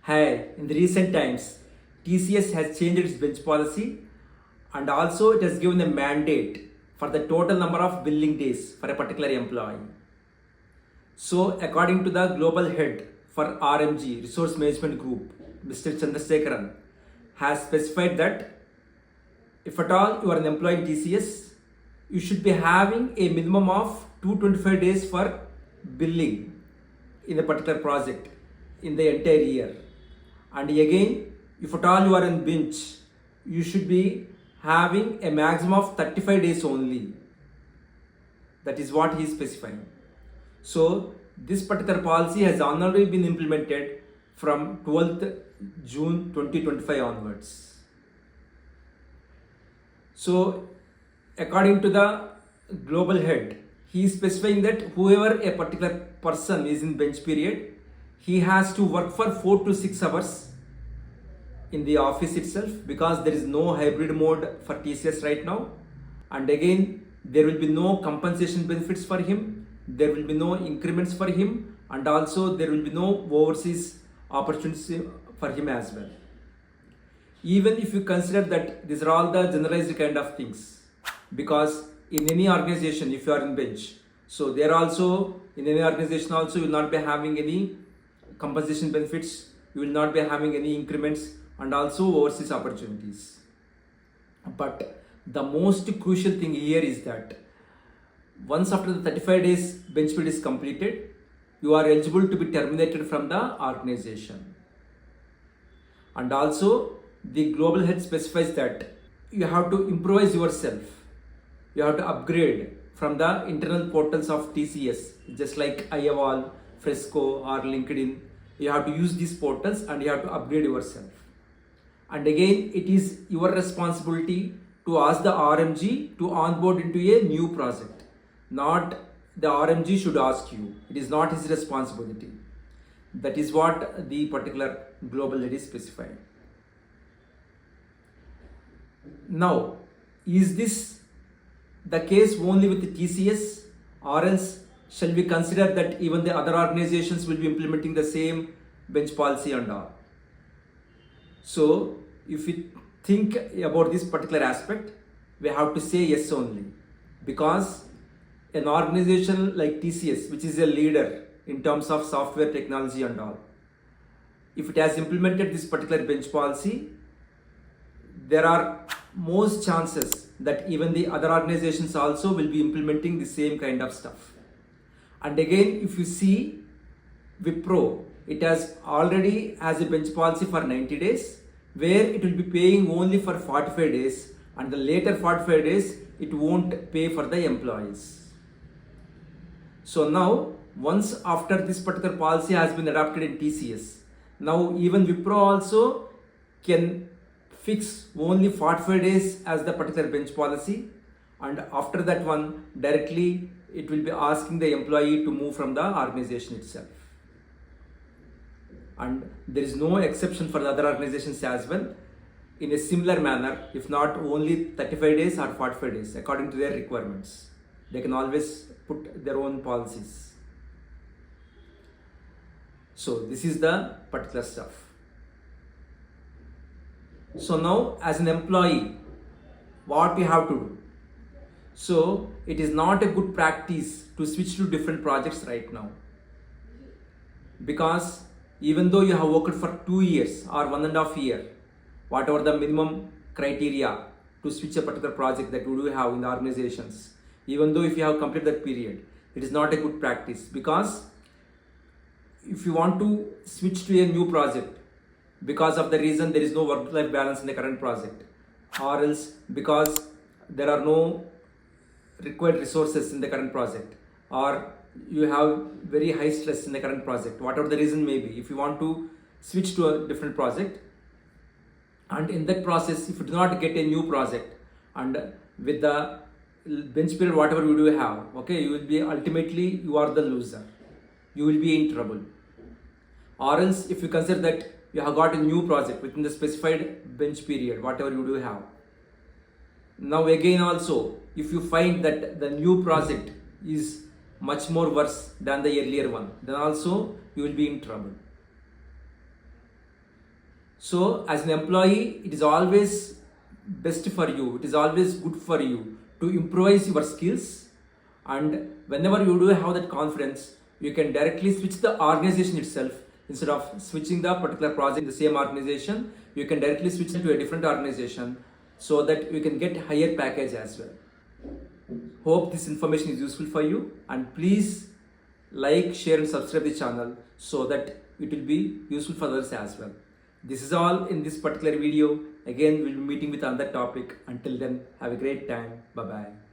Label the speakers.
Speaker 1: Hey, in the recent times, TCS has changed its bench policy and also it has given a mandate for the total number of billing days for a particular employee. So, according to the global head for RMG, Resource Management Group, Mr. Kiran, has specified that if at all you are an employee in TCS, you should be having a minimum of 225 days for billing in a particular project in the entire year. And again, if at all you are in bench, you should be having a maximum of 35 days only. That is what he is specifying. So this particular policy has already been implemented from 12th June 2025 onwards. So according to the global head, he is specifying that whoever a particular person is in bench period, he has to work for 4 to 6 hours in the office itself, because there is no hybrid mode for TCS right now. And again, there will be no compensation benefits for him, there will be no increments for him, and also there will be no overseas opportunities for him as well. Even if you consider that these are all the generalized kind of things, because in any organization, if you are in bench, so there also in any organization also you will not be having any compensation benefits, you will not be having any increments and also overseas opportunities. But the most crucial thing here is that once after the 35 days bench period is completed, you are eligible to be terminated from the organization. And also the global head specifies that you have to improvise yourself, you have to upgrade from the internal portals of TCS, just like IAVAL, Fresco or LinkedIn. You have to use these portals and you have to upgrade yourself. And again, it is your responsibility to ask the RMG to onboard into a new project. Not the RMG should ask you. It is not his responsibility. That is what the particular global head is specifying. Now, is this the case only with the TCS, or else shall we consider that even the other organizations will be implementing the same bench policy and all? So if we think about this particular aspect, we have to say yes only, because an organization like TCS, which is a leader in terms of software technology and all, if it has implemented this particular bench policy, there are most chances that even the other organizations also will be implementing the same kind of stuff. And again, if you see Wipro, it has already has a bench policy for 90 days, where it will be paying only for 45 days, and the later 45 days it won't pay for the employees. So now, once after this particular policy has been adopted in TCS, now even Wipro also can fix only 45 days as the particular bench policy, and after that one directly it will be asking the employee to move from the organization itself. And there is no exception for the other organizations as well, in a similar manner, if not only 35 days or 45 days, according to their requirements. They can always put their own policies. So this is the particular stuff. So now, as an employee, what we have to do? So it is not a good practice to switch to different projects right now, because even though you have worked for 2 years or 1.5 years, whatever the minimum criteria to switch a particular project that we do have in the organizations, even though if you have completed that period, it is not a good practice, because if you want to switch to a new project because of the reason there is no work-life balance in the current project, or else because there are no required resources in the current project, or you have very high stress in the current project, whatever the reason may be, if you want to switch to a different project, and in that process if you do not get a new project, and with the bench period whatever you do have, okay, you will be ultimately, you are the loser, you will be in trouble. Or else if you consider that you have got a new project within the specified bench period, whatever you do have, now again also if you find that the new project is much more worse than the earlier one, then also you will be in trouble. So as an employee, it is always best for you, it is always good for you to improvise your skills, and whenever you do have that confidence, you can directly switch the organization itself. Instead of switching the particular project in the same organization, you can directly switch it to a different organization so that you can get higher package as well. Hope this information is useful for you, and please like, share and subscribe the channel so that it will be useful for others as well. This is all in this particular video. Again, we'll be meeting with another topic. Until then, have a great time. Bye bye.